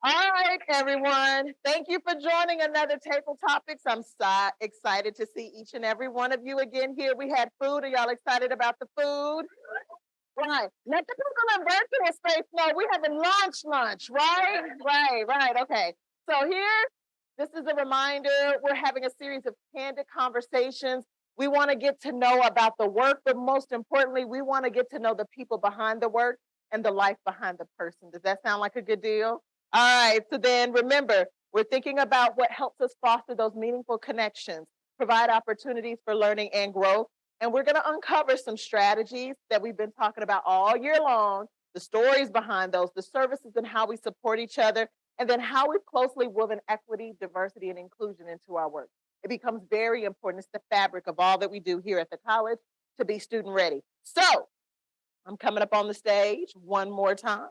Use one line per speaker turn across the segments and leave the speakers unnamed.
All right, everyone. Thank you for joining another Table Topics. I'm so excited to see each and every one of you again here. We had food. Are y'all excited about the food? Right. Let the people in virtual space know we having lunch, right? Right. Okay. So here, this is a reminder. We're having a series of candid conversations. We want to get to know about the work, but most importantly, we want to get to know the people behind the work and the life behind the person. Does that sound like a good deal? All right. So then remember, we're thinking about what helps us foster those meaningful connections, provide opportunities for learning and growth. And we're going to uncover some strategies that we've been talking about all year long, the stories behind those, the services and how we support each other, and then how we've closely woven equity, diversity, and inclusion into our work. It becomes very important. It's the fabric of all that we do here at the college to be student ready. So I'm coming up on the stage one more time.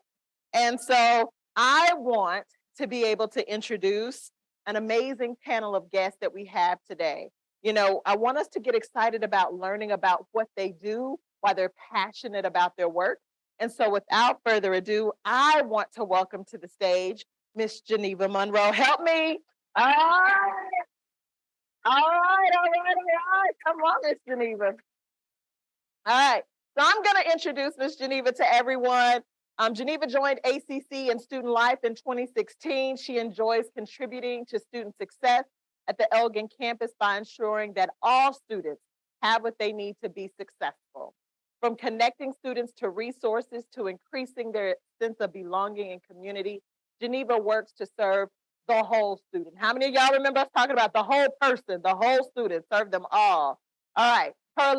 And so I want to be able to introduce an amazing panel of guests that we have today. You know, I want us to get excited about learning about what they do, why they're passionate about their work. And so without further ado, I want to welcome to the stage Miss Geneva Monroe. Help me. All right. All right. Come on, Miss Geneva. All right. So I'm going to introduce Miss Geneva to everyone. Geneva joined ACC in student life in 2016. She enjoys contributing to student success at the Elgin campus by ensuring that all students have what they need to be successful. From connecting students to resources to increasing their sense of belonging and community, Geneva works to serve the whole student. How many of y'all remember us talking about the whole person, the whole student, serve them all? All right. Her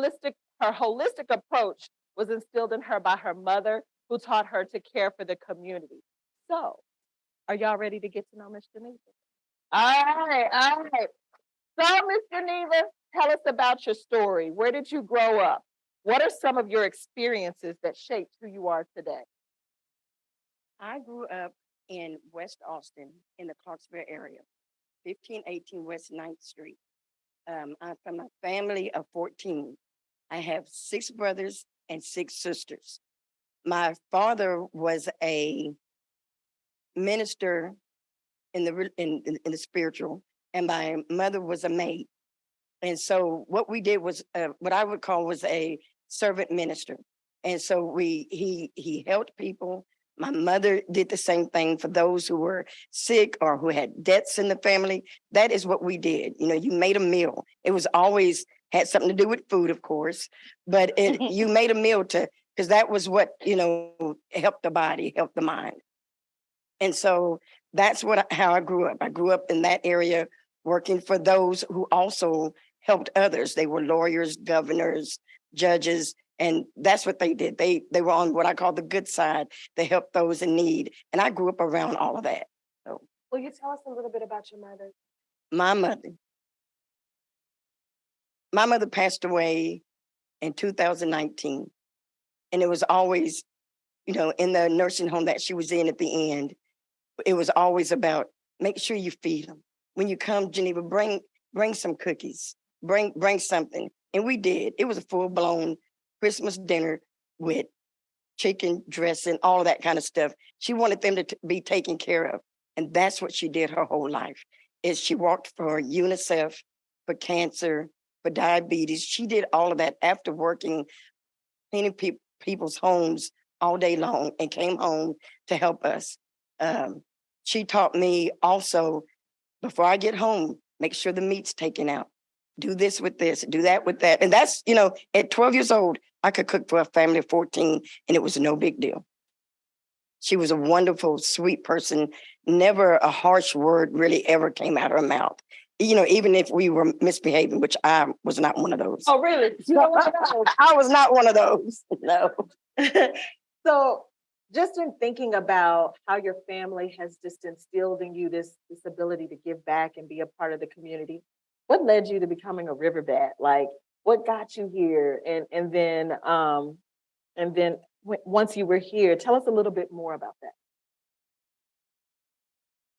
holistic approach was instilled in her by her mother, who taught her to care for the community. So, are y'all ready to get to know Miss Geneva? All right. So, Miss Geneva, tell us about your story. Where did you grow up? What are some of your experiences that shaped who you are today?
I grew up in West Austin in the Clarksville area, 1518 West 9th Street. I'm from a family of 14. I have 6 brothers and 6 sisters. My father was a minister in the spiritual, and my mother was a maid. And so what we did was what I would call was a servant minister. And so he helped people. My mother did the same thing for those who were sick or who had debts in the family. That is what we did. You know, you made a meal. It was always had something to do with food, of course, but you made a meal to because that was what helped the body, helped the mind. And so that's how I grew up. I grew up in that area working for those who also helped others. They were lawyers, governors, judges, and that's what they did. They were on what I call the good side. They helped those in need. And I grew up around all of that. So
Will you tell us a little bit about your mother?
my mother, my mother passed away in 2019. And it was always, in the nursing home that she was in at the end, it was always about make sure you feed them. When you come, Geneva, bring some cookies, bring something. And we did. It was a full-blown Christmas dinner with chicken dressing, all that kind of stuff. She wanted them to be taken care of. And that's what she did her whole life, is she walked for UNICEF, for cancer, for diabetes. She did all of that after working, cleaning people's homes all day long, and came home to help us. She taught me also, before I get home, make sure the meat's taken out. Do this with this, do that with that. And that's, at 12 years old, I could cook for a family of 14, and it was no big deal. She was a wonderful, sweet person. Never a harsh word really ever came out of her mouth. Even if we were misbehaving, which I was not one of those.
Oh, really? You were one of those?
I was not one of those. No.
So just in thinking about how your family has just instilled in you this ability to give back and be a part of the community, what led you to becoming a river bat? Like, what got you here? And then once you were here, tell us a little bit more about that.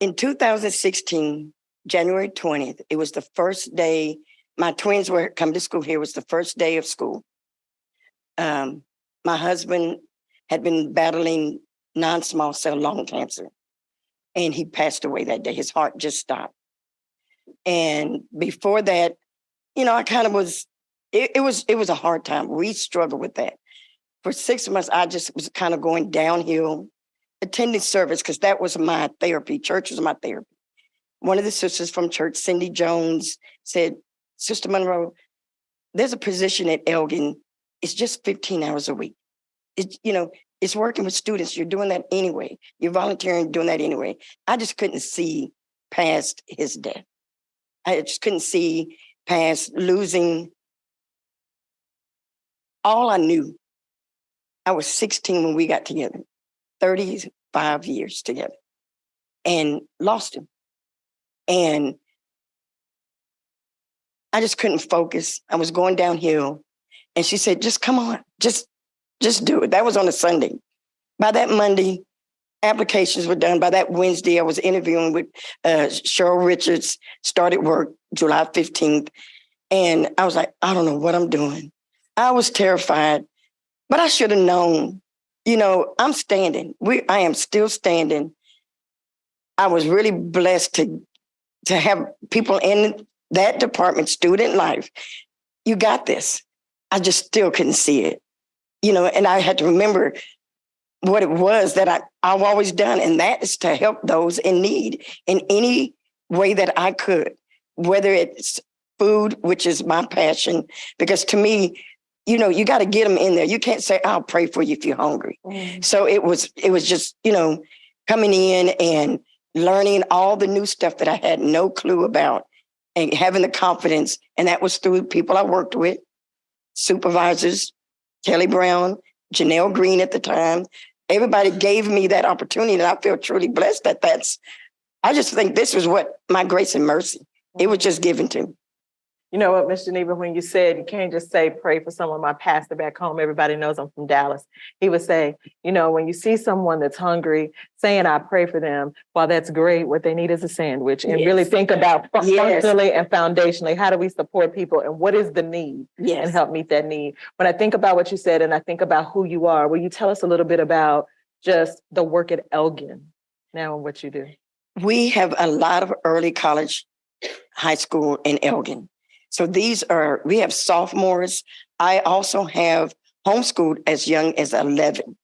In 2016, January 20th, it was the first day my twins were coming to school here. It was the first day of school. My husband had been battling non-small cell lung cancer. and he passed away that day. His heart just stopped. And before that, I kind of was, it was a hard time. We struggled with that. For 6 months, I just was kind of going downhill, attending service, because that was my therapy. Church was my therapy. One of the sisters from church, Cindy Jones, said, Sister Monroe, there's a position at Elgin. It's just 15 hours a week. It's working with students. You're doing that anyway. You're volunteering, doing that anyway. I just couldn't see past his death. I just couldn't see past losing. All I knew, I was 16 when we got together, 35 years together, and lost him. And I just couldn't focus. I was going downhill. And she said, just come on, just do it. That was on a Sunday. By that Monday, applications were done. By that Wednesday, I was interviewing with Cheryl Richards, started work July 15th. And I was like, I don't know what I'm doing. I was terrified, but I should have known, I'm standing. I am still standing. I was really blessed to have people in that department, student life. You got this. I just still couldn't see it, and I had to remember what it was that I've always done. And that is to help those in need in any way that I could, whether it's food, which is my passion, because to me, you got to get them in there. You can't say, I'll pray for you if you're hungry. Mm. So it was just, coming in and learning all the new stuff that I had no clue about and having the confidence. And that was through people I worked with, supervisors, Kelly Brown, Janelle Green at the time. Everybody gave me that opportunity, and I feel truly blessed I just think this was what my grace and mercy. It was just given to me.
You know what, Miss Geneva, when you said you can't just say pray for someone, my pastor back home, everybody knows I'm from Dallas. He would say, when you see someone that's hungry, saying I pray for them, while that's great, what they need is a sandwich. And really think about functionally and foundationally, how do we support people and what is the need and help meet that need? When I think about what you said and I think about who you are, will you tell us a little bit about just the work at Elgin now and what you do?
We have a lot of early college, high school in Elgin. So we have sophomores. I also have homeschooled as young as 11.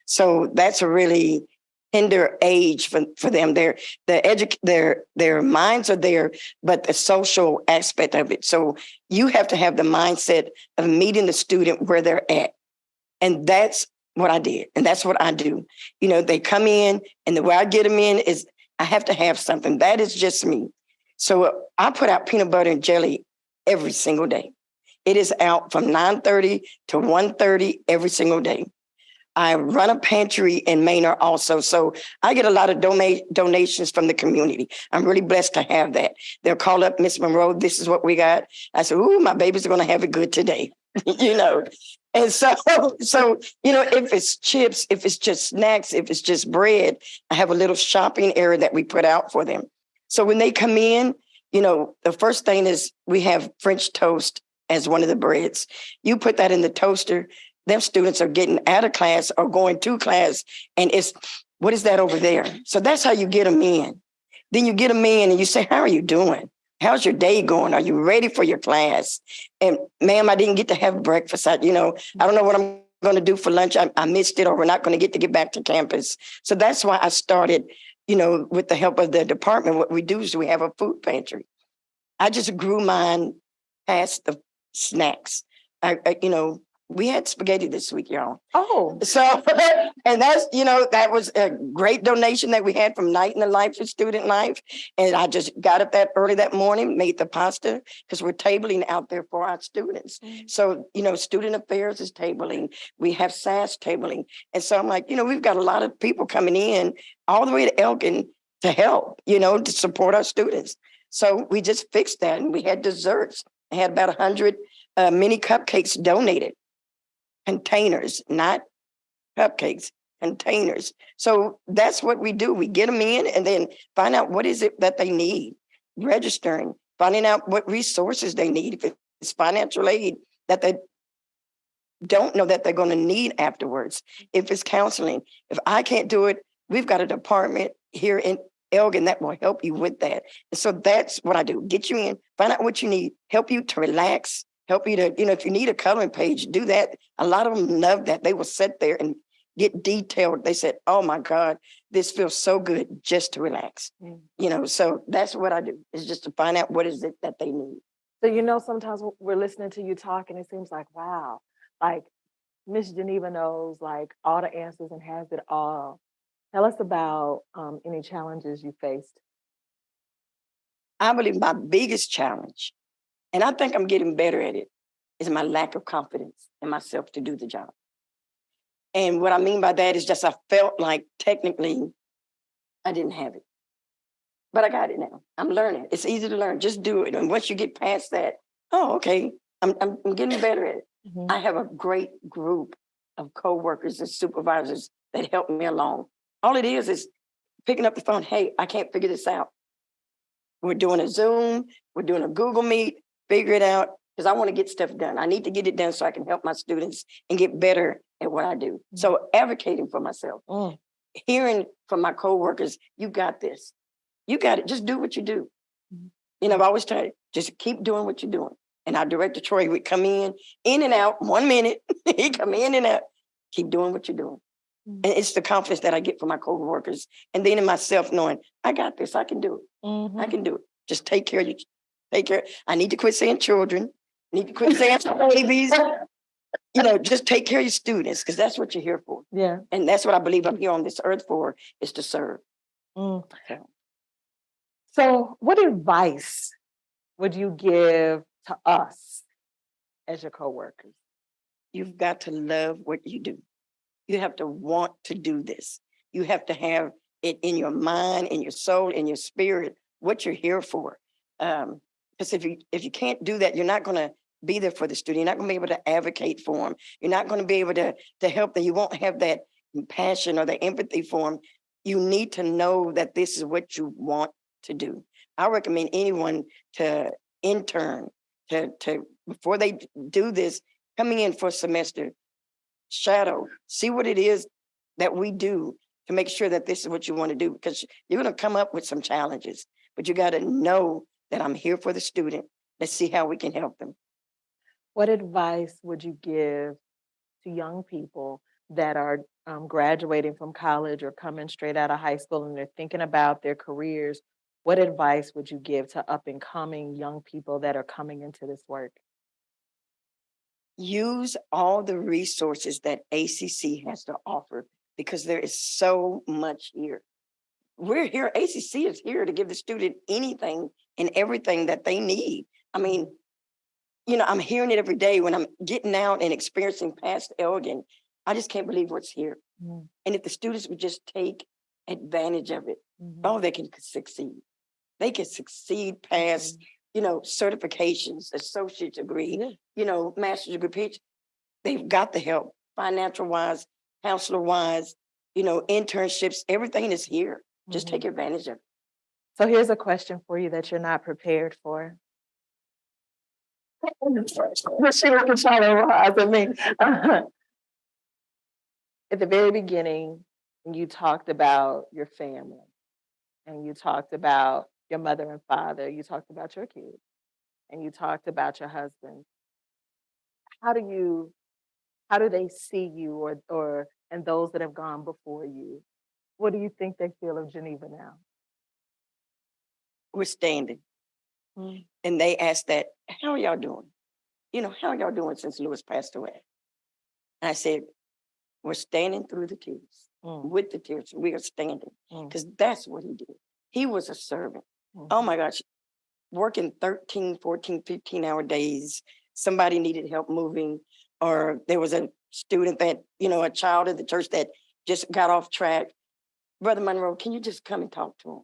So that's a really tender age for them. Their minds are there, but the social aspect of it. So you have to have the mindset of meeting the student where they're at. And that's what I did. And that's what I do. They come in, and the way I get them in is I have to have something. That is just me. So I put out peanut butter and jelly every single day. It is out from 9:30 to 1:30 every single day. I run a pantry in Manor also. So I get a lot of donations from the community. I'm really blessed to have that. They'll call up Miss Monroe, this is what we got. I said, ooh, my babies are going to have it good today. And so, if it's chips, if it's just snacks, if it's just bread, I have a little shopping area that we put out for them. So when they come in, the first thing is we have French toast as one of the breads. You put that in the toaster, them students are getting out of class or going to class, and it's, what is that over there? So that's how you get them in. Then you get them in and you say, how are you doing? How's your day going? Are you ready for your class? And ma'am, I didn't get to have breakfast. I don't know what I'm going to do for lunch. I missed it, or we're not going to get back to campus. So that's why I started, with the help of the department. What we do is we have a food pantry. I just grew mine past the snacks. We had spaghetti this week, y'all.
Oh.
So, and that's, that was a great donation that we had from Night in the Life for Student Life. And I just got up that early that morning, made the pasta, because we're tabling out there for our students. Mm-hmm. So, Student Affairs is tabling. We have SAS tabling. And so I'm like, we've got a lot of people coming in all the way to Elgin to help, to support our students. So we just fixed that, and we had desserts. I had about 100 mini cupcakes donated. Containers, not cupcakes, containers. So that's what we do. We get them in and then find out what is it that they need, registering, finding out what resources they need. If it's financial aid that they don't know that they're going to need afterwards. If it's counseling, if I can't do it, we've got a department here in Elgin that will help you with that. And so that's what I do. Get you in, find out what you need, help you to relax, help you to, if you need a coloring page, do that. A lot of them love that. They will sit there and get detailed. They said, oh my God, this feels so good just to relax. So that's what I do, is just to find out what is it that they need.
So, sometimes we're listening to you talk and it seems like, wow, like Miss Geneva knows like all the answers and has it all. Tell us about any challenges you faced.
I believe my biggest challenge, and I think I'm getting better at it, is my lack of confidence in myself to do the job. And what I mean by that is just I felt like technically I didn't have it. But I got it now. I'm learning. It's easy to learn. Just do it. And once you get past that, oh, okay, I'm getting better at it. Mm-hmm. I have a great group of coworkers and supervisors that help me along. All it is picking up the phone. Hey, I can't figure this out. We're doing a Zoom. We're doing a Google Meet. Figure it out, because I want to get stuff done. I need to get it done so I can help my students and get better at what I do. Mm-hmm. So advocating for myself, hearing from my coworkers, you got this. You got it. Just do what you do. Mm-hmm. I've always tried, just keep doing what you're doing. And our director, Troy, would come in and out, 1 minute. He'd come in and out. Keep doing what you're doing. Mm-hmm. And it's the confidence that I get from my coworkers. And then in myself knowing, I got this. I can do it. Mm-hmm. I can do it. Just take care of you. Take care. I need to quit saying children. I need to quit saying babies. Just take care of your students, because that's what you're here for. Yeah. And that's what I believe I'm here on this earth for, is to serve. Mm.
So what advice would you give to us as your coworkers?
You've got to love what you do. You have to want to do this. You have to have it in your mind, in your soul, in your spirit, what you're here for. Because if you can't do that, you're not going to be there for the student. You're not going to be able to advocate for them. You're not going to be able to help them. You won't have that compassion or the empathy for them. You need to know that this is what you want to do. I recommend anyone to intern, to before they do this, coming in for a semester, shadow, see what it is that we do to make sure that this is what you want to do, because you're going to come up with some challenges, but you got to know that I'm here for the student. Let's see how we can help them.
What advice would you give to young people that are graduating from college or coming straight out of high school and they're thinking about their careers? What advice would you give to up and coming young people that are coming into this work?
Use all the resources that ACC has to offer, because there is so much here. We're here, ACC is here to give the student anything and everything that they need. I mean, I'm hearing it every day when I'm getting out and experiencing past Elgin. I just can't believe what's here. Mm-hmm. And if the students would just take advantage of it, they can succeed. They can succeed past, certifications, associate degree, master's degree. They've got the help, financial wise, counselor wise, internships, everything is here. Just take advantage of it.
So here's a question for you that you're not prepared for. She looks all over eyes at me. At the very beginning, you talked about your family, and you talked about your mother and father. You talked about your kids, and you talked about your husband. How do they see you, and those that have gone before you? What do you think they feel of Geneva now?
We're standing. Mm-hmm. And they asked that, how are y'all doing? How are y'all doing since Lewis passed away? And I said, we're standing through the tears. With the tears. We are standing, because that's what he did. He was a servant. Oh my gosh, working 13, 14, 15-hour days. Somebody needed help moving, or there was a student that, a child in the church that just got off track. Brother Monroe, can you just come and talk to him?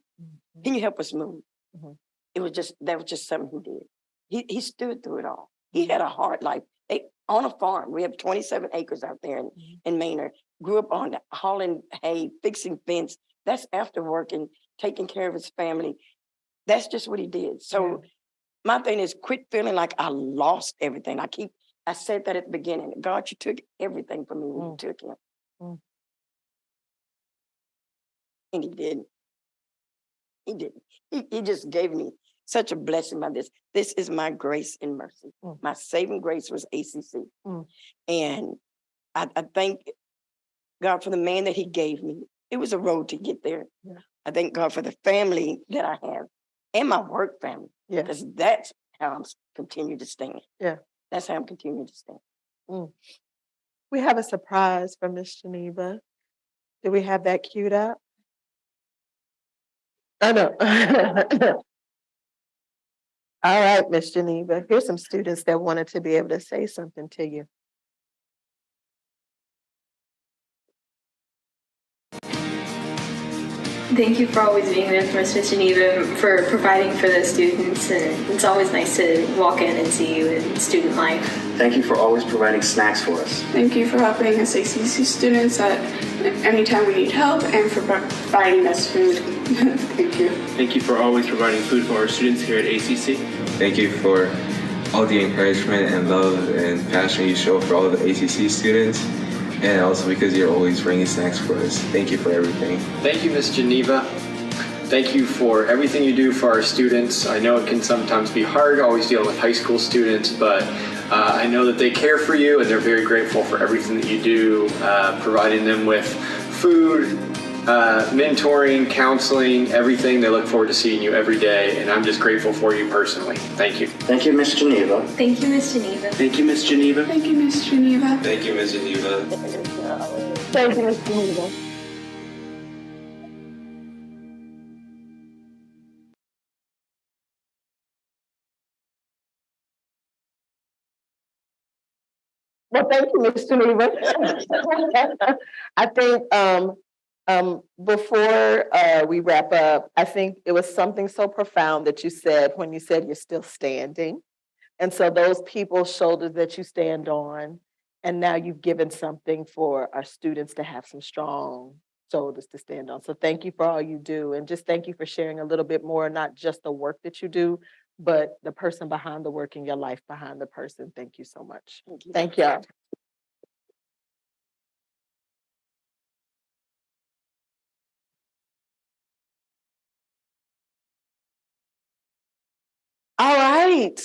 Can you help us move? That was just something he did. He stood through it all. He had a hard life. On a farm, we have 27 acres out there in Maynard. Grew up on hauling hay, fixing fence. That's after working, taking care of his family. That's just what he did. So my thing is, quit feeling like I lost everything. I said that at the beginning. God, you took everything from me when you took him. And he didn't. He didn't. He just gave me such a blessing by this. This is my grace and mercy. My saving grace was ACC. And I thank God for the man that he gave me. It was a road to get there. Yeah. I thank God for the family that I have and my work family. Yeah. Because that's how I'm continue to stand. Yeah. That's how I'm continuing to stand.
We have a surprise for Miss Geneva. Do we have that queued up? Oh, no. All right, Miss Geneva. Here's some students that wanted to be able to say something to you.
Thank you for always being there for us, Miss Geneva, for providing for the students. And it's always nice to walk in and see you in student life.
Thank you for always providing snacks for us.
Thank you for helping us ACC students at any time we need help and for providing us food. Thank you.
Thank you for always providing food for our students here at ACC.
Thank you for all the encouragement and love and passion you show for all of the ACC students. And also because you're always bringing snacks for us. Thank you for everything.
Thank you, Miss Geneva. Thank you for everything you do for our students. I know it can sometimes be hard always dealing with high school students, but I know that they care for you and they're very grateful for everything that you do, providing them with food, mentoring, counseling, everything. They look forward to seeing you every day, and I'm just grateful for you personally. Thank you.
Thank you, Miss Geneva.
Thank you, Miss Geneva.
Thank you, Miss Geneva.
Thank you, Miss Geneva.
Thank you, Miss Geneva.
Thank you, Miss Geneva. Well, thank you, Miss Geneva. I think before we wrap up, I think it was something so profound that you said when you said you're still standing. And so those people's shoulders that you stand on, and now you've given something for our students to have some strong shoulders to stand on. So thank you for all you do. And just thank you for sharing a little bit more, not just the work that you do, but the person behind the work and your life behind the person. Thank you so much. Thank you. All right.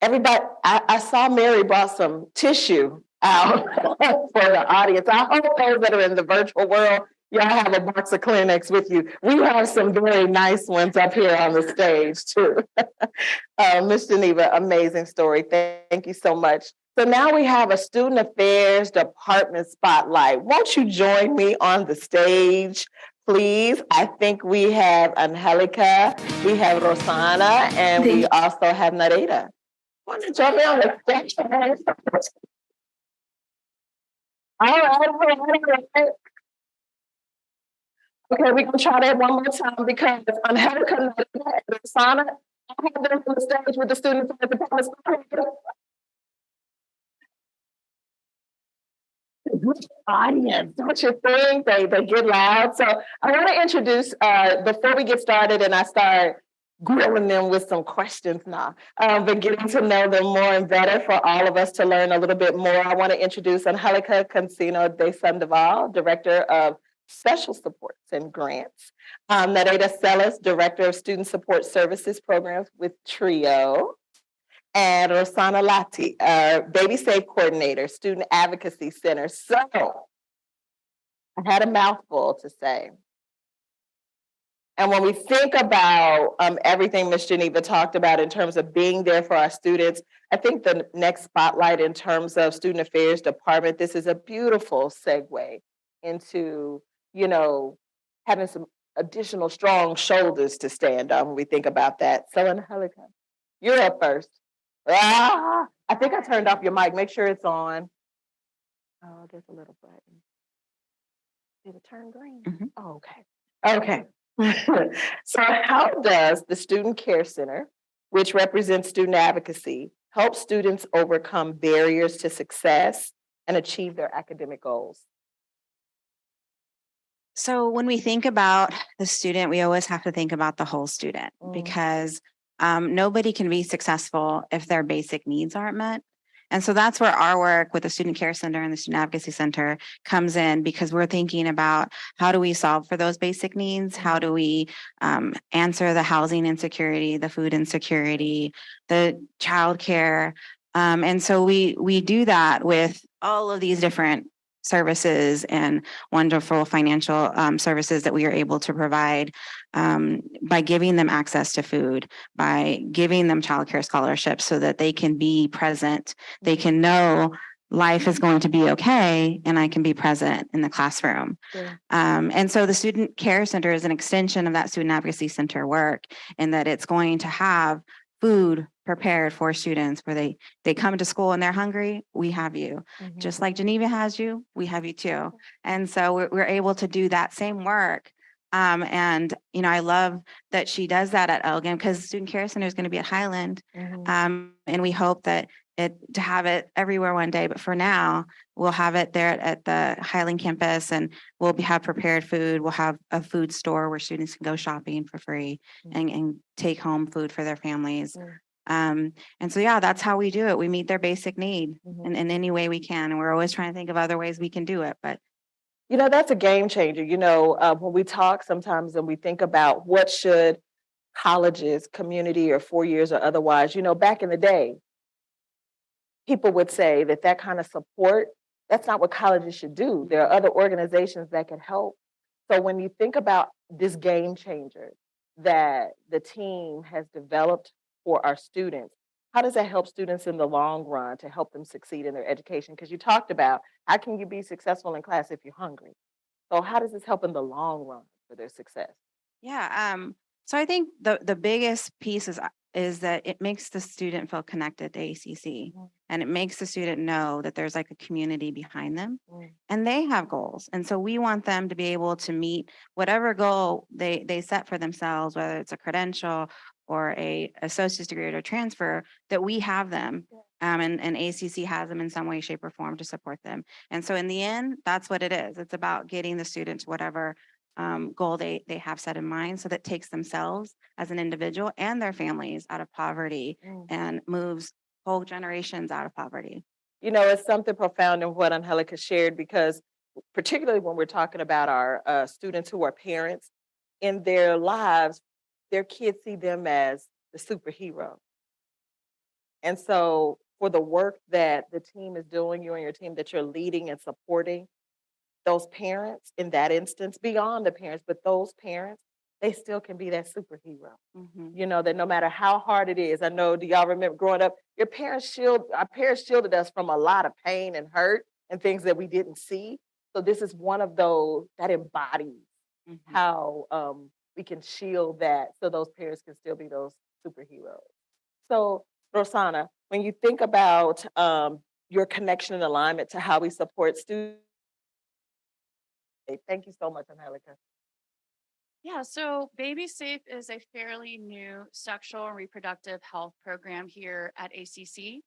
Everybody, I saw Mary brought some tissue out for the audience. I hope those that are in the virtual world, y'all have a box of Kleenex with you. We have some very nice ones up here on the stage too. Ms. Geneva, amazing story. Thank you so much. So now we have a Student Affairs Department spotlight. Won't you join me on the stage, please? I think we have Angelica, we have Roseana, and we also have Nereida. Want to join me on the stage? All right. Okay, we can try that one more time because Angelica and Roseana, I have them on the stage with the Student Affairs Department spotlight. Audience, don't you think they get loud? So I want to introduce before we get started and I start grilling them with some questions now, but getting to know them more and better for all of us to learn a little bit more. I want to introduce Angelica Cancino de Sandoval, Director of Special Supports and Grants. Nereida Celis, Director of Student Support Services Programs with TRIO. And Roseana Lahti, BAE-B-SAFE Coordinator, Student Advocacy Center. So I had a mouthful to say. And when we think about everything Ms. Geneva talked about in terms of being there for our students, I think the next spotlight in terms of Student Affairs Department, this is a beautiful segue into, you know, having some additional strong shoulders to stand on when we think about that. So Angelica, you're up first. I think I turned off your mic. Make sure it's on. Oh, there's a little button. Did it turn green? Mm-hmm. Oh, okay. Okay. So how does the Student Care Center, which represents student advocacy, help students overcome barriers to success and achieve their academic goals?
So when we think about the student, we always have to think about the whole student because nobody can be successful if their basic needs aren't met. And so that's where our work with the Student Care Center and the Student Advocacy Center comes in, because we're thinking about how do we solve for those basic needs? How do we answer the housing insecurity, the food insecurity, the childcare? And so we do that with all of these different services and wonderful financial services that we are able to provide by giving them access to food, by giving them childcare scholarships so that they can be present. They can know life is going to be okay and I can be present in the classroom.
Yeah.
And so the Student Care Center is an extension of that Student Advocacy Center work, in that it's going to have food prepared for students where they come to school and they're hungry. We have you. Just like Geneva has you, we have you too. And so we're able to do that same work. And I love that she does that at Elgin, because the Student Care Center is going to be at Highland. And we hope that to have it everywhere one day, but for now we'll have it there at the Highland campus, and we'll have prepared food. We'll have a food store where students can go shopping for free and take home food for their families. And so, yeah, that's how we do it. We meet their basic need in any way we can. And we're always trying to think of other ways we can do it. But
that's a game changer. When we talk sometimes and we think about what should colleges, community, or 4 years or otherwise, back in the day, people would say that kind of support, that's not what colleges should do. There are other organizations that can help. So when you think about this game changer that the team has developed for our students, how does that help students in the long run to help them succeed in their education? Because you talked about how can you be successful in class if you're hungry? So how does this help in the long run for their success?
yeah, so I think the biggest piece is that it makes the student feel connected to ACC, and it makes the student know that there's like a community behind them, and they have goals. And so we want them to be able to meet whatever goal they set for themselves, whether it's a credential or a associate's degree or transfer, that we have them. And ACC has them in some way, shape, or form to support them. And so in the end, that's what it is. It's about getting the students whatever goal they have set in mind, so that takes themselves as an individual and their families out of poverty and moves whole generations out of poverty.
It's something profound in what Angelica shared, because particularly when we're talking about our students who are parents, in their lives, their kids see them as the superhero. And so for the work that the team is doing, you and your team, that you're leading and supporting, those parents in that instance, beyond the parents, but those parents, they still can be that superhero. That no matter how hard it is, I know, do y'all remember growing up, our parents shielded us from a lot of pain and hurt and things that we didn't see. So this is one of those that embodies how we can shield that, so those parents can still be those superheroes. So Roseana, when you think about your connection and alignment to how we support students, thank you so much, Angelica.
Yeah, so BAE-B-SAFE is a fairly new sexual and reproductive health program here at ACC,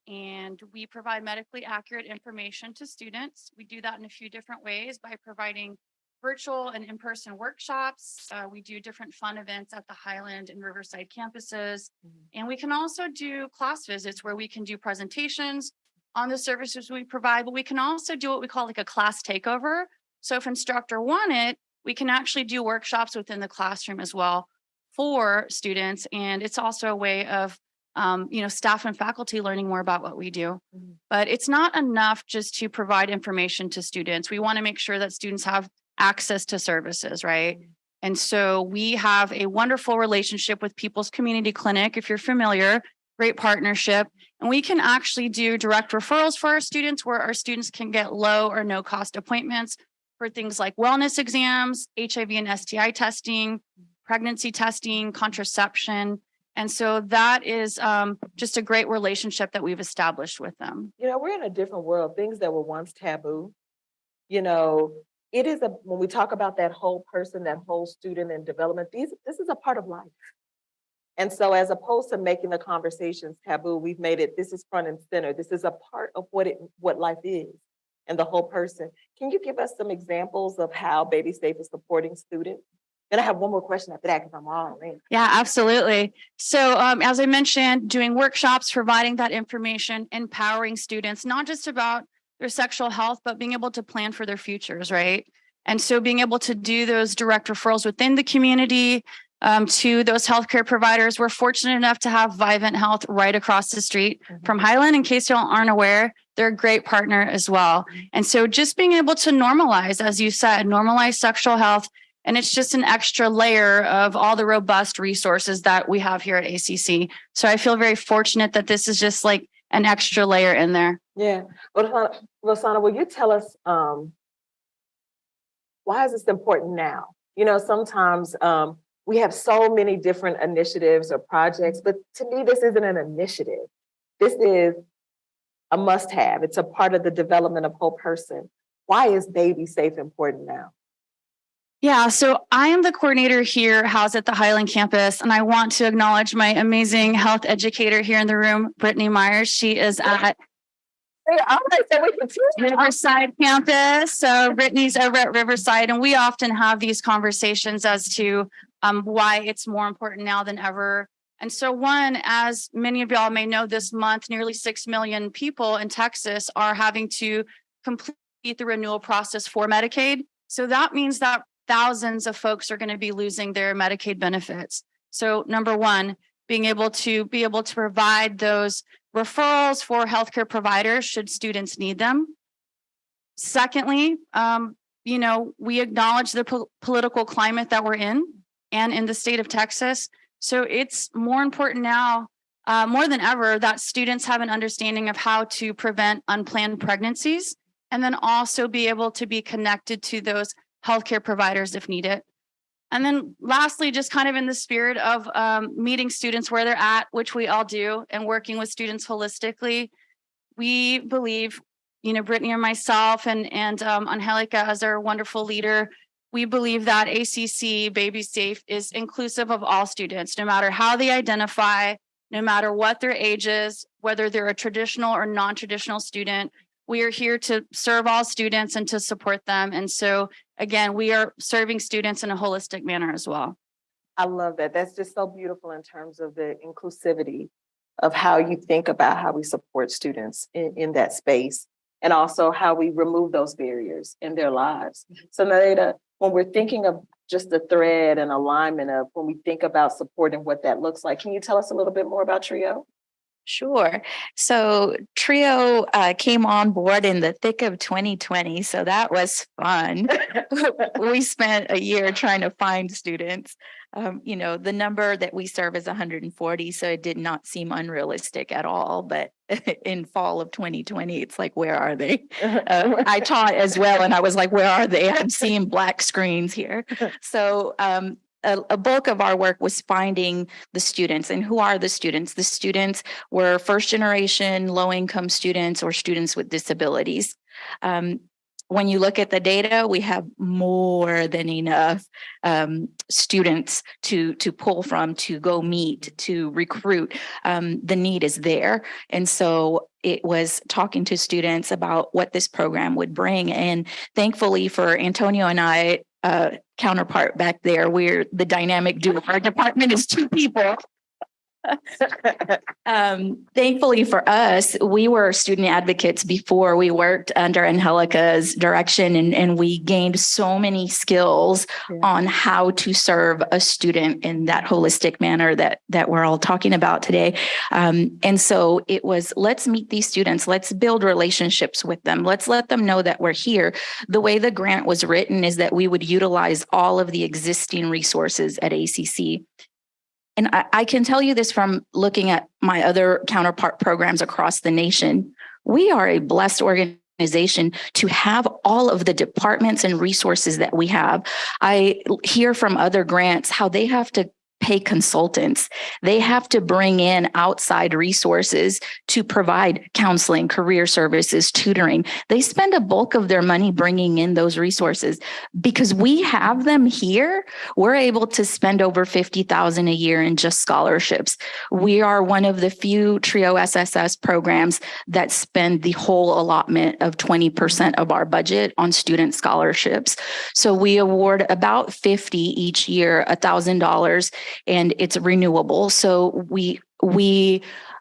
and we provide medically accurate information to students. We do that in a few different ways by providing virtual and in-person workshops. We do different fun events at the Highland and Riverside campuses, and we can also do class visits where we can do presentations on the services we provide, but we can also do what we call like a class takeover. So if instructor wanted, we can actually do workshops within the classroom as well for students. And it's also a way of, staff and faculty learning more about what we do. But it's not enough just to provide information to students. We want to make sure that students have access to services, right? And so we have a wonderful relationship with People's Community Clinic, if you're familiar, great partnership. And we can actually do direct referrals for our students, where our students can get low or no cost appointments for things like wellness exams, HIV and STI testing, pregnancy testing, contraception. And so that is just a great relationship that we've established with them.
We're in a different world. Things that were once taboo, it is when we talk about that whole person, that whole student and development, this is a part of life. And so as opposed to making the conversations taboo, we've made it, this is front and center. This is a part of what life is and the whole person. Can you give us some examples of how BAE-B-SAFE is supporting students? And I have one more question after that because I'm all in.
Yeah, absolutely. So as I mentioned, doing workshops, providing that information, empowering students, not just about their sexual health, but being able to plan for their futures, right? And so being able to do those direct referrals within the community to those healthcare providers. We're fortunate enough to have Vivint Health right across the street from Highland. In case y'all aren't aware, they're a great partner as well. And so just being able to normalize, as you said, normalize sexual health. And it's just an extra layer of all the robust resources that we have here at ACC. So I feel very fortunate that this is just like an extra layer in there.
Yeah. Well, Roseana, will you tell us why is this important now? You know, sometimes we have so many different initiatives or projects, but to me, this isn't an initiative. This is a must-have. It's a part of the development of whole person. Why is BAE-B-SAFE important now?
Yeah, so I am the coordinator here housed at the Highland campus, and I want to acknowledge my amazing health educator here in the room, Brittany Myers. She is at Riverside campus. So Brittany's over at Riverside, and we often have these conversations as to why it's more important now than ever. And so one, as many of y'all may know, this month, nearly 6 million people in Texas are having to complete the renewal process for Medicaid. So that means that thousands of folks are going to be losing their Medicaid benefits. So number one, being able to provide those referrals for healthcare providers should students need them. Secondly, we acknowledge the political climate that we're in and in the state of Texas. So it's more important now, more than ever, that students have an understanding of how to prevent unplanned pregnancies, and then also be able to be connected to those healthcare providers if needed. And then lastly, just kind of in the spirit of meeting students where they're at, which we all do, and working with students holistically, we believe, Brittany and myself and Angelica as our wonderful leader, we believe that ACC BAE-B-SAFE is inclusive of all students, no matter how they identify, no matter what their age is, whether they're a traditional or non-traditional student. We are here to serve all students and to support them. And so, again, we are serving students in a holistic manner as well.
I love that. That's just so beautiful in terms of the inclusivity of how you think about how we support students in that space, and also how we remove those barriers in their lives. So Nereida, when we're thinking of just the thread and alignment of when we think about support and what that looks like, can you tell us a little bit more about TRIO?
Sure. So TRIO came on board in the thick of 2020. So that was fun. We spent a year trying to find students. The number that we serve is 140. So it did not seem unrealistic at all. But in fall of 2020, it's like, where are they? I taught as well. And I was like, where are they? I'm seeing black screens here. So a bulk of our work was finding the students. And who are the students? The students were first generation low-income students or students with disabilities. When you look at the data, we have more than enough students to pull from, to go meet, to recruit. The need is there. And so it was talking to students about what this program would bring. And thankfully for Antonio and I, counterpart back there, we're the dynamic duo. Our department is 2 people. Thankfully for us, we were student advocates before. We worked under Angelica's direction, and we gained so many skills on how to serve a student in that holistic manner that we're all talking about today. And so it was, let's meet these students. Let's build relationships with them. Let's let them know that we're here. The way the grant was written is that we would utilize all of the existing resources at ACC. And I can tell you this from looking at my other counterpart programs across the nation. We are a blessed organization to have all of the departments and resources that we have. I hear from other grants how they have to pay consultants. They have to bring in outside resources to provide counseling, career services, tutoring. They spend a bulk of their money bringing in those resources. Because we have them here, we're able to spend over $50,000 a year in just scholarships. We are one of the few TRIO SSS programs that spend the whole allotment of 20% of our budget on student scholarships. So we award about 50 each year, $1,000, and it's renewable. So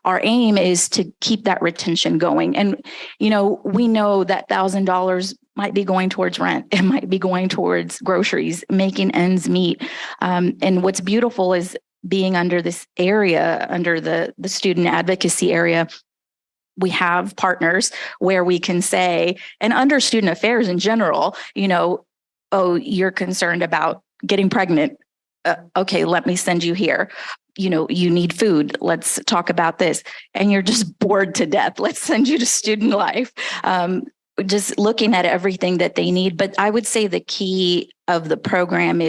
our aim is to keep that retention going. And, we know that $1,000 might be going towards rent. It might be going towards groceries, making ends meet. And what's beautiful is being under this area, under the student advocacy area, we have partners where we can say, and under student affairs in general, oh, you're concerned about getting pregnant. Okay, let me send you here. You need food. Let's talk about this. And you're just bored to death. Let's send you to student life. Just looking at everything that they need. But I would say the key of the program,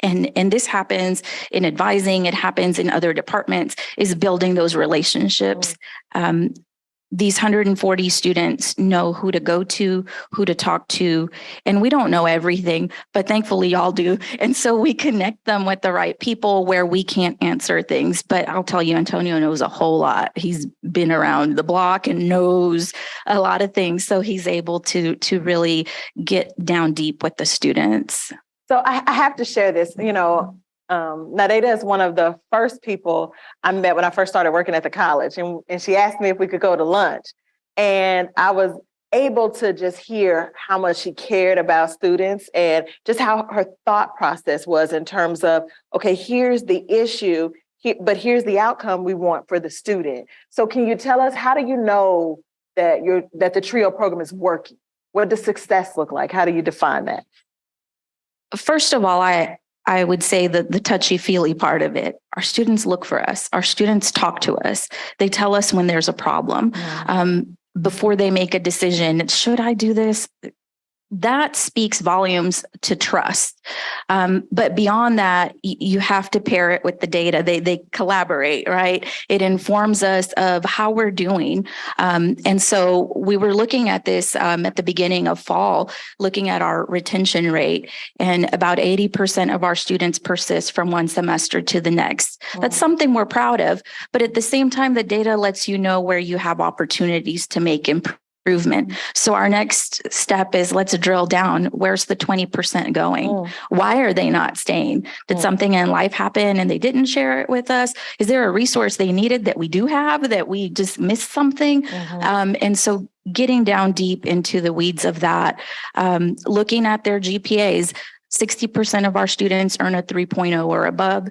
and this happens in advising, it happens in other departments, is building those relationships. These 140 students know who to go to, who to talk to, and we don't know everything, but thankfully y'all do. And so we connect them with the right people where we can't answer things. But I'll tell you, Antonio knows a whole lot. He's been around the block and knows a lot of things. So he's able to really get down deep with the students.
So I have to share this, Nereida is one of the first people I met when I first started working at the college. And she asked me if we could go to lunch. And I was able to just hear how much she cared about students and just how her thought process was in terms of, okay, here's the issue, but here's the outcome we want for the student. So can you tell us, how do you know that the TRIO program is working? What does success look like? How do you define that?
First of all, I would say that the touchy-feely part of it, our students look for us. Our students talk to us. They tell us when there's a problem. Before they make a decision, should I do this? That speaks volumes to trust. But beyond that, you have to pair it with the data. They collaborate, right? It informs us of how we're doing. And so we were looking at this at the beginning of fall, looking at our retention rate, and about 80% of our students persist from one semester to the next. That's something we're proud of. But at the same time, the data lets you know where you have opportunities to make improvement. So our next step is, let's drill down. Where's the 20% going? Why are they not staying? Did something in life happen and they didn't share it with us? Is there a resource they needed that we do have, that we just missed something? And so getting down deep into the weeds of that, looking at their GPAs, 60% of our students earn a 3.0 or above.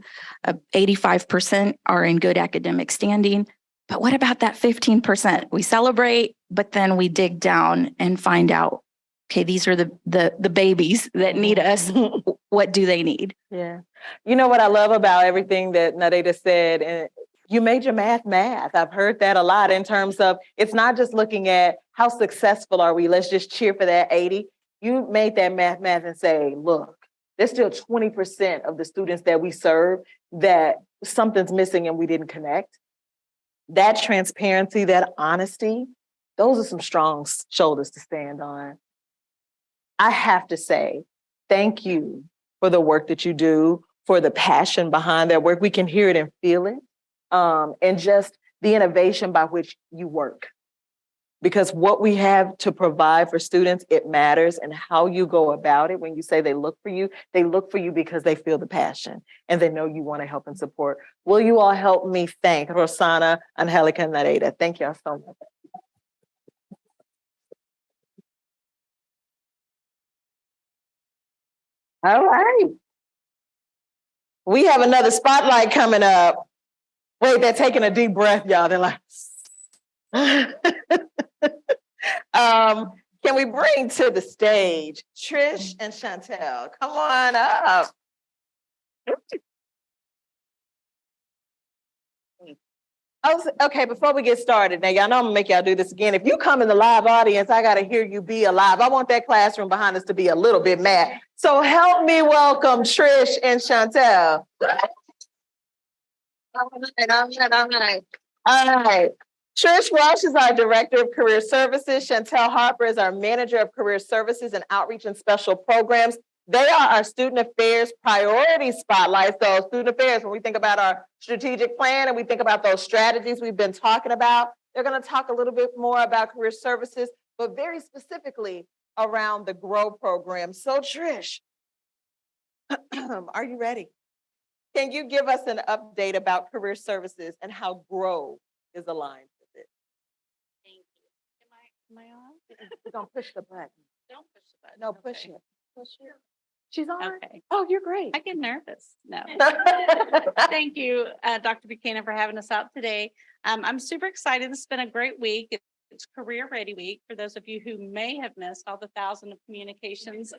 85% are in good academic standing. But what about that 15%? We celebrate, but then we dig down and find out, okay, these are the babies that need us. What do they need?
Yeah. You know what I love about everything that Nereida said, and you made your math. I've heard that a lot in terms of, it's not just looking at how successful are we, let's just cheer for that 80. You made that math and say, look, there's still 20% of the students that we serve that something's missing and we didn't connect. That transparency, that honesty, those are some strong shoulders to stand on. I have to say, thank you for the work that you do, for the passion behind that work. We can hear it and feel it, and just the innovation by which you work. Because what we have to provide for students, it matters, and how you go about it. When you say they look for you because they feel the passion and they know you want to help and support. Will you all help me thank Roseana, Angelica, and Nereida? Thank y'all so much. All right. We have another spotlight coming up. Wait, they're taking a deep breath, y'all. They're like, can we bring to the stage Trish and Shantelle? Come on up. Okay, before we get started, now y'all know I'm gonna make y'all do this again. If you come in the live audience, I gotta hear you be alive. I want that classroom behind us to be a little bit mad. So help me welcome Trish and Shantelle. All right. Trish Welch is our Director of Career Services. Shantelle Harper is our Manager of Career Services and Outreach and Special Programs. They are our Student Affairs Priority Spotlights. So Student Affairs, when we think about our strategic plan and we think about those strategies we've been talking about, they're going to talk a little bit more about career services, but very specifically around the GROW program. So Trish, are you ready? Can you give us an update about career services and how GROW is aligned with it?
Thank you. Am I on?
We're going to push the button.
Don't push the button.
No, push
Okay.
it. Push it. She's on?
Okay.
Oh, you're great.
I get nervous. No. Thank you, Dr. Buchanan, for having us out today. I'm super excited. It's been a great week. It's Career Ready Week. For those of you who may have missed all the thousands of communications,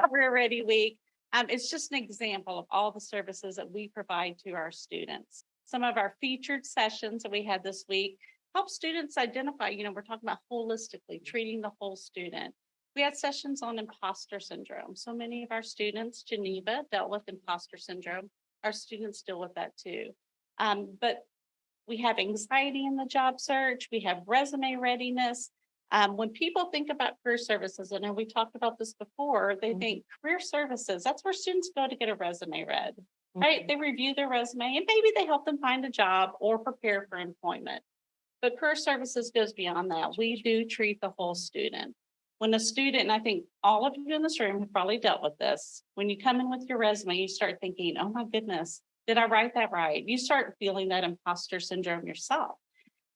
Career Ready Week. It's just an example of all the services that we provide to our students. Some of our featured sessions that we had this week help students identify, we're talking about holistically treating the whole student. We had sessions on imposter syndrome. So many of our students, Geneva, dealt with imposter syndrome. Our students deal with that too. But we have anxiety in the job search. We have resume readiness. When people think about career services, and we talked about this before, they think career services, that's where students go to get a resume read, right? They review their resume and maybe they help them find a job or prepare for employment. But career services goes beyond that. We do treat the whole student. When a student, and I think all of you in this room have probably dealt with this, when you come in with your resume, you start thinking, oh my goodness, did I write that right? You start feeling that imposter syndrome yourself.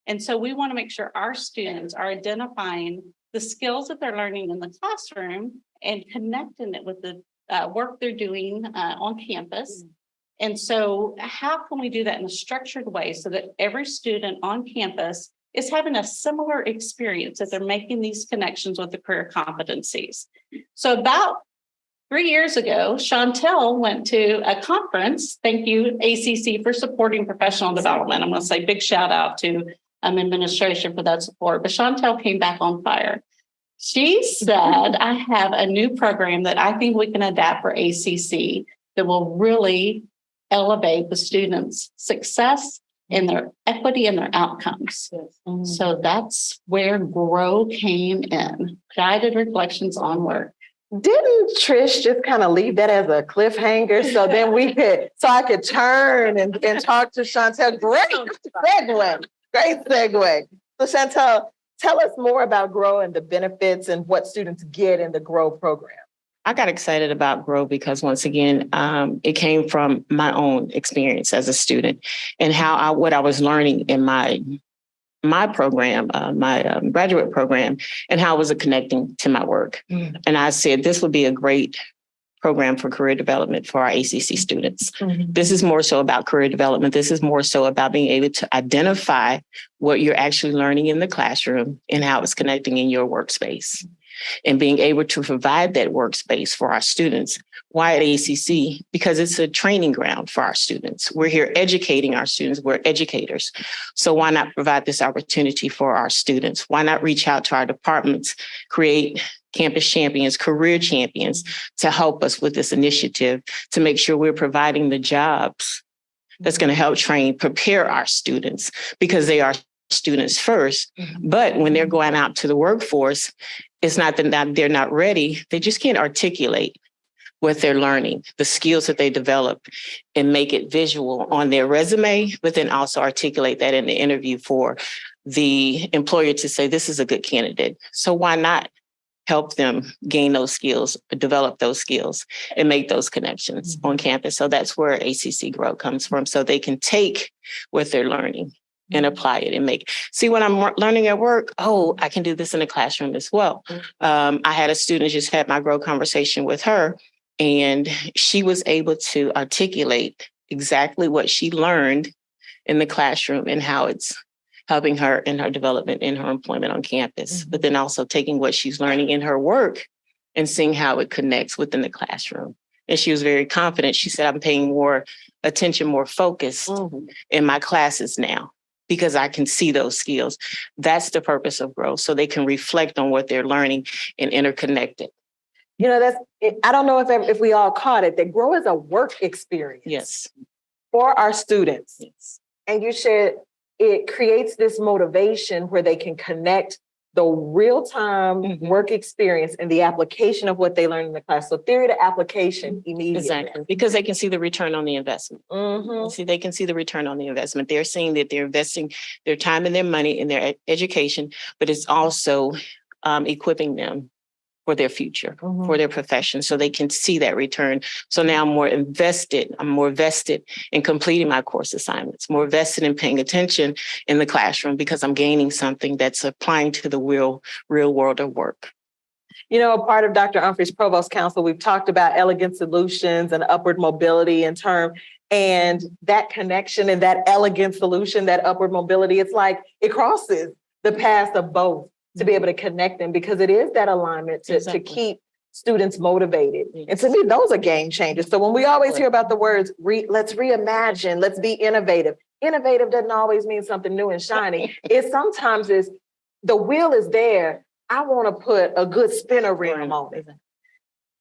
And so we want to make sure our students are identifying the skills that they're learning in the classroom and connecting it with the work they're doing on campus. And so how can we do that in a structured way so that every student on campus is having a similar experience, that they're making these connections with the career competencies? So about 3 years ago, Shantelle went to a conference. Thank you, ACC, for supporting professional development. I'm going to say big shout out to administration for that support. But Shantelle came back on fire. She said, I have a new program that I think we can adapt for ACC that will really elevate the students' success and their equity and their outcomes. So that's where GROW came in, guided reflections on work.
Didn't Trish just kind of leave that as a cliffhanger so then I could turn and talk to Shantelle? Great segue. Great segue. So Shantelle, tell us more about GROW and the benefits and what students get in the GROW program.
I got excited about GROW because once again, it came from my own experience as a student and what I was learning in my program, my graduate program, and how was it connecting to my work. And I said, this would be a great program for career development for our ACC students. This is more so about career development. This is more so about being able to identify what you're actually learning in the classroom and how it's connecting in your workspace. And being able to provide that workspace for our students. Why at ACC? Because it's a training ground for our students. We're here educating our students. We're educators. So why not provide this opportunity for our students? Why not reach out to our departments, create campus champions, career champions to help us with this initiative to make sure we're providing the jobs that's going to help prepare our students, because they are students first. But when they're going out to the workforce, it's not that they're not ready. They just can't articulate what they're learning, the skills that they develop, and make it visual on their resume, but then also articulate that in the interview for the employer to say, this is a good candidate. So why not help them gain those skills, develop those skills, and make those connections on campus? So that's where ACC GROW comes from. So they can take what they're learning and apply it and see when I'm learning at work, I can do this in the classroom as well. I had a student, just had my GROW conversation with her, and she was able to articulate exactly what she learned in the classroom and how it's helping her in her development, in her employment on campus, but then also taking what she's learning in her work and seeing how it connects within the classroom. And she was very confident. She said, I'm paying more attention, more focus in my classes now, because I can see those skills. That's the purpose of GROW, so they can reflect on what they're learning and interconnect it.
I don't know if we all caught it, that GROW is a work experience.
Yes.
for our students.
Yes.
And you shared it creates this motivation where they can connect the real-time work experience and the application of what they learned in the class. So theory to application immediately.
Exactly, because they can see the return on the investment. They can see the return on the investment. They're seeing that they're investing their time and their money in their education, but it's also equipping them for their future, for their profession, so they can see that return. So now I'm more vested in completing my course assignments, more vested in paying attention in the classroom because I'm gaining something that's applying to the real world of work.
You know, a part of Dr. Umphrey's Provost Council, we've talked about elegant solutions and upward mobility in term, and that connection and that elegant solution, that upward mobility, it's like it crosses the paths of both to be able to connect them, because it is that alignment to keep students motivated. And to me, those are game changers. So when we always hear about the words, let's reimagine, let's be innovative. Innovative doesn't always mean something new and shiny. It sometimes is, the wheel is there. I want to put a good spinner rim on it.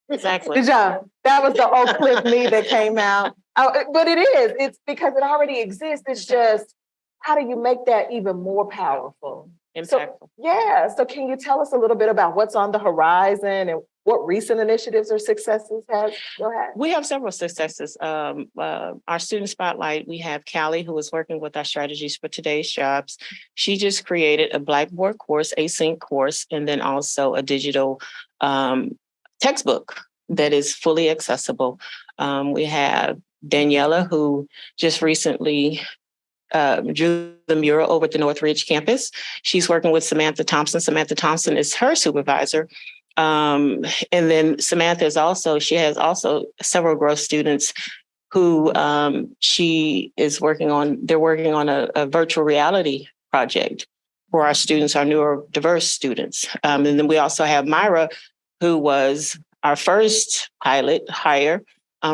Exactly.
Good job. That was the Oak Cliff me that came out. But it is. It's because it already exists. It's just, how do you make that even more powerful?
Impactful.
So can you tell us a little bit about what's on the horizon and what recent initiatives or successes have? Go ahead.
We have several successes. Our student spotlight, we have Callie, who is working with our strategies for today's jobs. She just created a Blackboard course, async course, and then also a digital textbook that is fully accessible. We have Daniela, who just recently drew the mural over at the Northridge campus. She's working with Samantha Thompson. Samantha Thompson is her supervisor. And then Samantha has also several growth students who she is working on. They're working on a virtual reality project for our students, our neurodiverse students. And then we also have Myra, who was our first pilot hire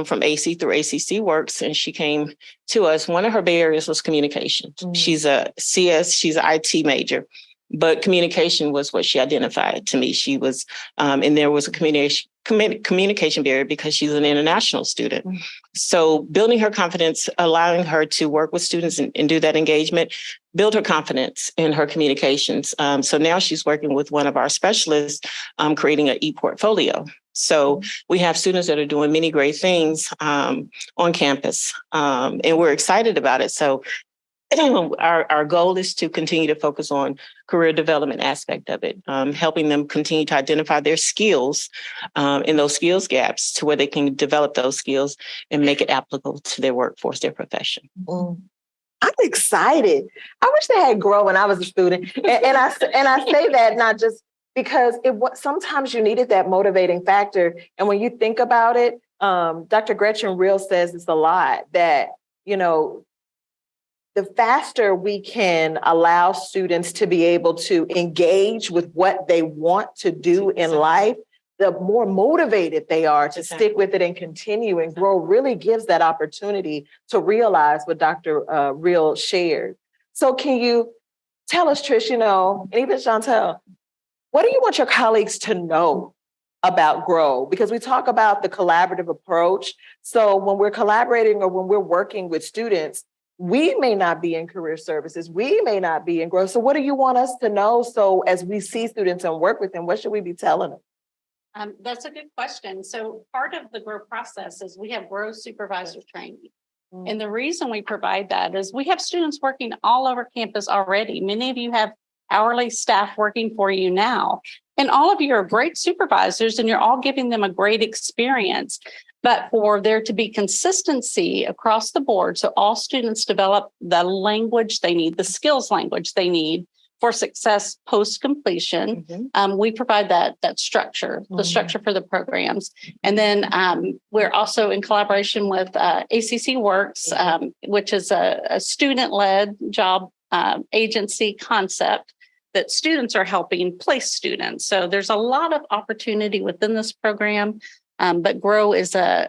from AC through ACC Works, and she came to us. One of her barriers was communication. She's a CS, she's an IT major, but communication was what she identified to me. She was, and there was a communication barrier because she's an international student. So building her confidence, allowing her to work with students and do that engagement, build her confidence in her communications. So now she's working with one of our specialists, creating an e-portfolio. So we have students that are doing many great things on campus, and we're excited about it. So our goal is to continue to focus on career development aspect of it, helping them continue to identify their skills in those skills gaps to where they can develop those skills and make it applicable to their workforce, their profession.
I'm excited. I wish they had Grow when I was a student. And I say that not just because sometimes you needed that motivating factor. And when you think about it, Dr. Gretchen Real says it's a lot that, you know, the faster we can allow students to be able to engage with what they want to do in life, the more motivated they are to stick with it and continue and grow. Really gives that opportunity to realize what Dr. Real shared. So can you tell us, Trish, you know, and even Shantelle, what do you want your colleagues to know about Grow? Because we talk about the collaborative approach. So when we're collaborating or when we're working with students, we may not be in career services. We may not be in Grow. So what do you want us to know? So as we see students and work with them, what should we be telling them?
That's a good question. So part of the Grow process is we have Grow supervisor training. And the reason we provide that is we have students working all over campus already. Many of you have hourly staff working for you now. And all of you are great supervisors and you're all giving them a great experience. But for there to be consistency across the board, so all students develop the language they need, the skills language they need for success post-completion, we provide that structure, the structure for the programs. And then we're also in collaboration with ACC Works, which is a student-led job agency concept that students are helping place students. So there's a lot of opportunity within this program, but Grow is a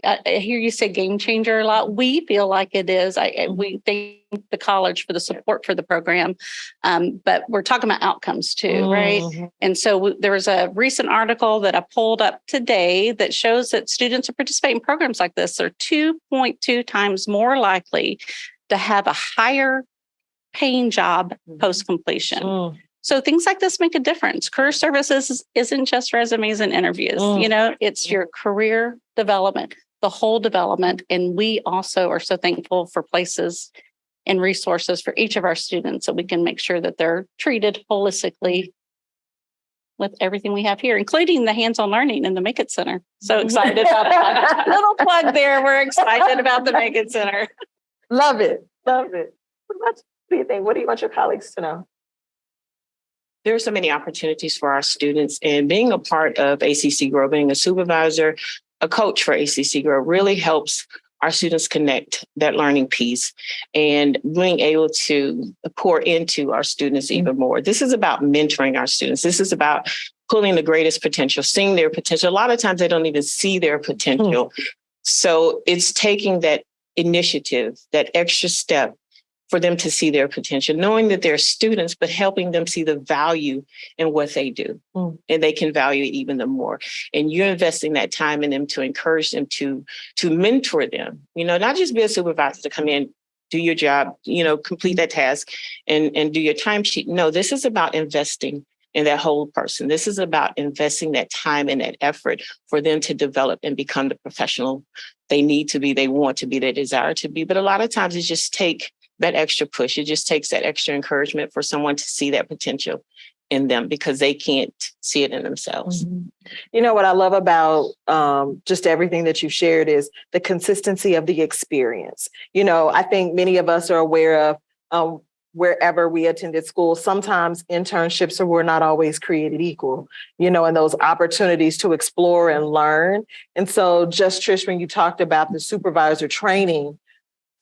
I hear you say game changer a lot. We feel like it is. We thank the college for the support for the program, but we're talking about outcomes too, right? And so there was a recent article that I pulled up today that shows that students who participate in programs like this are 2.2 times more likely to have a higher paying job post completion. So things like this make a difference. Career services isn't just resumes and interviews. You know, it's your career development, the whole development. And we also are so thankful for places and resources for each of our students so we can make sure that they're treated holistically with everything we have here, including the hands-on learning in the Make It Center. So excited about that. Little plug there. We're excited about the Make It Center.
Love it. Love it. What do you think? What do you want your colleagues to know?
There are so many opportunities for our students, and being a part of ACC Grow, being a supervisor, a coach for ACC Grow really helps our students connect that learning piece and being able to pour into our students even more. This is about mentoring our students. This is about pulling the greatest potential, seeing their potential. A lot of times they don't even see their potential. So it's taking that initiative, that extra step for them to see their potential, knowing that they're students, but helping them see the value in what they do. And they can value it even the more. And you're investing that time in them to encourage them to mentor them, you know, not just be a supervisor to come in, do your job, you know, complete that task and do your timesheet. No, this is about investing in that whole person. This is about investing that time and that effort for them to develop and become the professional they need to be, they want to be, they desire to be. But a lot of times it just takes that extra push. It just takes that extra encouragement for someone to see that potential in them because they can't see it in themselves.
You know what I love about just everything that you've shared is the consistency of the experience. You know, I think many of us are aware of wherever we attended school, sometimes internships were not always created equal, you know, and those opportunities to explore and learn. And so just Trish, when you talked about the supervisor training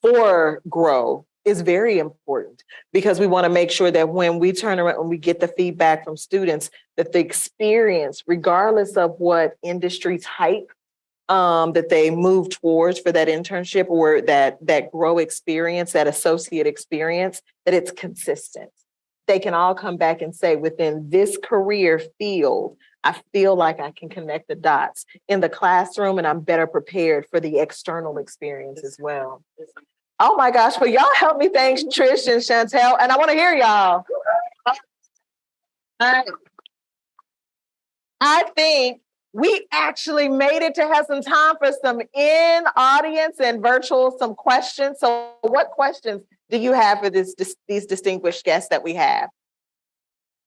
for Grow, is very important because we want to make sure that when we turn around, when we get the feedback from students, that the experience, regardless of what industry type that they move towards for that internship or that Grow experience, that associate experience, that it's consistent. They can all come back and say, within this career field, I feel like I can connect the dots in the classroom and I'm better prepared for the external experience as well. Oh my gosh, but y'all help me thank Trish and Shantelle, and I want to hear y'all. I think we actually made it to have some time for some in-audience and virtual, some questions. So what questions do you have for these distinguished guests that we have?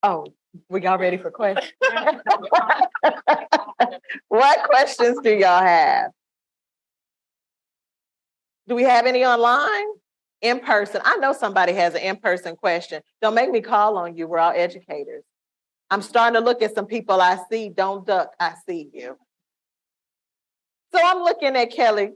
Oh, we y'all ready for questions? What questions do y'all have? Do we have any online? In person? I know somebody has an in-person question. Don't make me call on you. We're all educators. I'm starting to look at some people I see. Don't duck. I see you. So I'm looking at Kelly.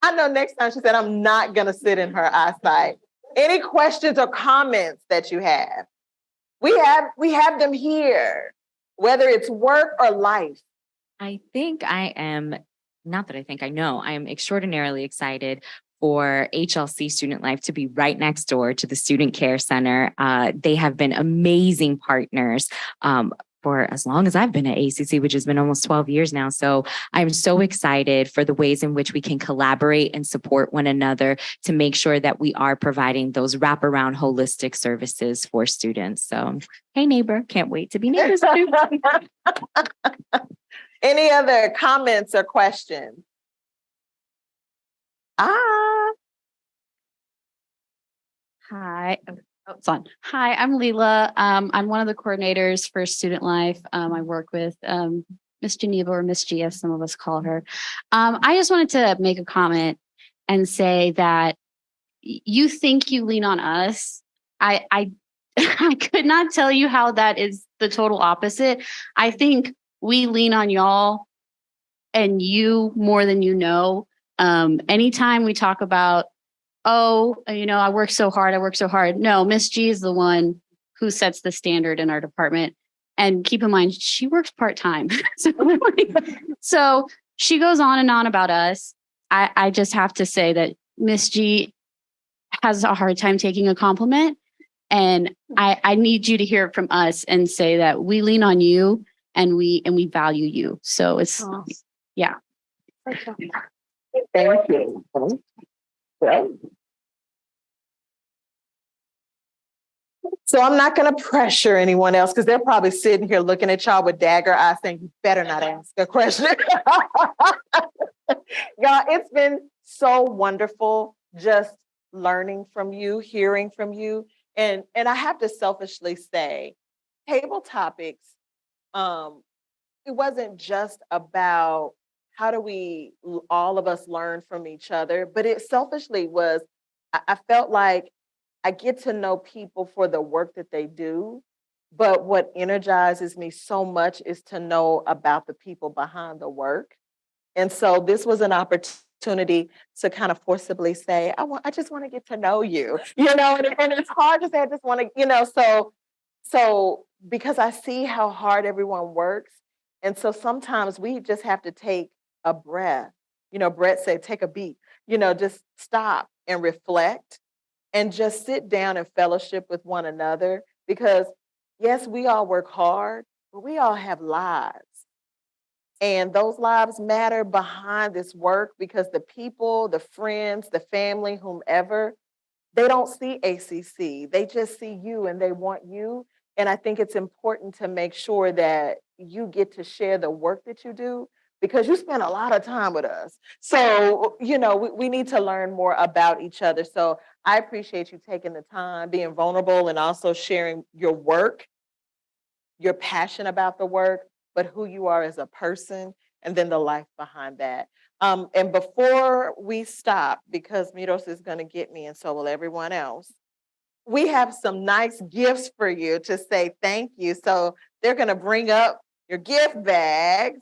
I know next time she said, I'm not going to sit in her eyesight. Any questions or comments that you have? We have them here, whether it's work or life.
I think I am, not that I think I know, I am extraordinarily excited for HLC Student Life to be right next door to the Student Care Center. They have been amazing partners for as long as I've been at ACC, which has been almost 12 years now. So I'm so excited for the ways in which we can collaborate and support one another to make sure that we are providing those wraparound holistic services for students. So, hey neighbor, can't wait to be neighbors.
Any other comments or questions?
Hi. Oh, it's on. Hi, I'm Leela. I'm one of the coordinators for Student Life. I work with Miss Geneva, or Miss G, as some of us call her. I just wanted to make a comment and say that you think you lean on us. I I could not tell you how that is the total opposite. I think we lean on y'all and you more than you know. Anytime we talk about, oh, you know, I work so hard. No, Miss G is the one who sets the standard in our department. And keep in mind, she works part-time. So she goes on and on about us. I just have to say that Miss G has a hard time taking a compliment. And I need you to hear it from us and say that we lean on you and we value you. So it's, yeah.
Thank you. Great. So I'm not going to pressure anyone else because they're probably sitting here looking at y'all with dagger eyes saying, you better not ask a question. Y'all, it's been so wonderful just learning from you, hearing from you. And I have to selfishly say, table topics, it wasn't just about how do we all of us learn from each other, but it selfishly was, I felt like I get to know people for the work that they do, but what energizes me so much is to know about the people behind the work. And so this was an opportunity to kind of forcibly say, I just want to get to know you, and it's hard to say, I just want to, so because I see how hard everyone works. And so sometimes we just have to take a breath. Brett said, take a beat, just stop and reflect and just sit down and fellowship with one another. Because yes, we all work hard, but we all have lives. And those lives matter behind this work because the people, the friends, the family, whomever, they don't see ACC. They just see you and they want you. And I think it's important to make sure that you get to share the work that you do because you spend a lot of time with us. So, we need to learn more about each other. So I appreciate you taking the time, being vulnerable, and also sharing your work, your passion about the work, but who you are as a person, and then the life behind that. And before we stop, because Miros is going to get me, and so will everyone else, we have some nice gifts for you to say thank you. So they're going to bring up your gift bags,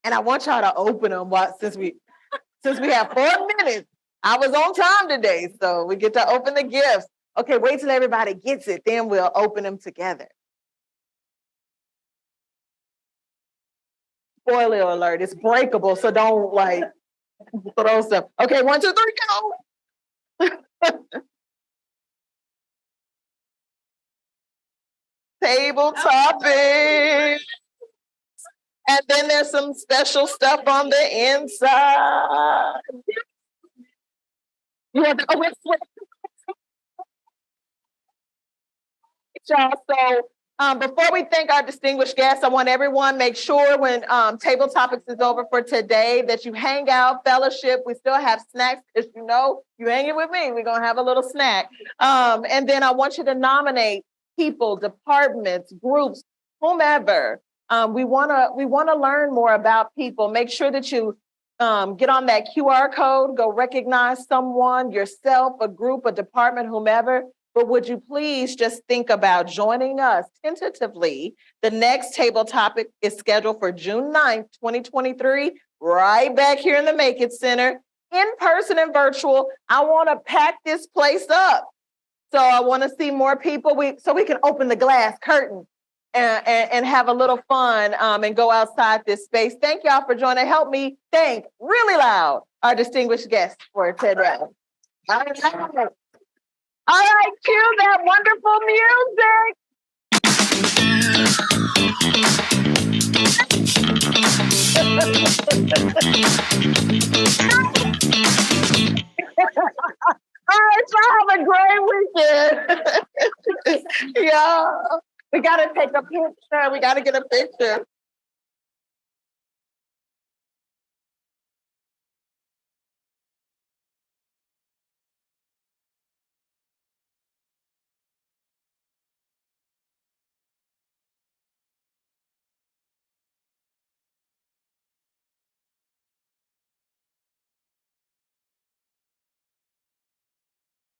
and I want y'all to open them since we have 4 minutes. I was on time today, so we get to open the gifts. Okay, wait till everybody gets it, then we'll open them together. Spoiler alert, it's breakable, so don't throw stuff. Okay, 1, 2, 3, go. Table topic. And then there's some special stuff on the inside. Yeah, so before we thank our distinguished guests, I want everyone make sure when table topics is over for today that you hang out, fellowship. We still have snacks because you hanging with me, we're gonna have a little snack. And then I want you to nominate people, departments, groups, whomever. We wanna learn more about people. Make sure that you get on that QR code, go recognize someone, yourself, a group, a department, whomever. But would you please just think about joining us tentatively? The next table topic is scheduled for June 9th, 2023, right back here in the Make It Center, in person and virtual. I want to pack this place up. So I want to see more people so we can open the glass curtain and have a little fun and go outside this space. Thank y'all for joining. Help me thank really loud our distinguished guests for today. All right, cue that wonderful music. All right, y'all have a great weekend. Yeah, we got to take a picture. We got to get a picture.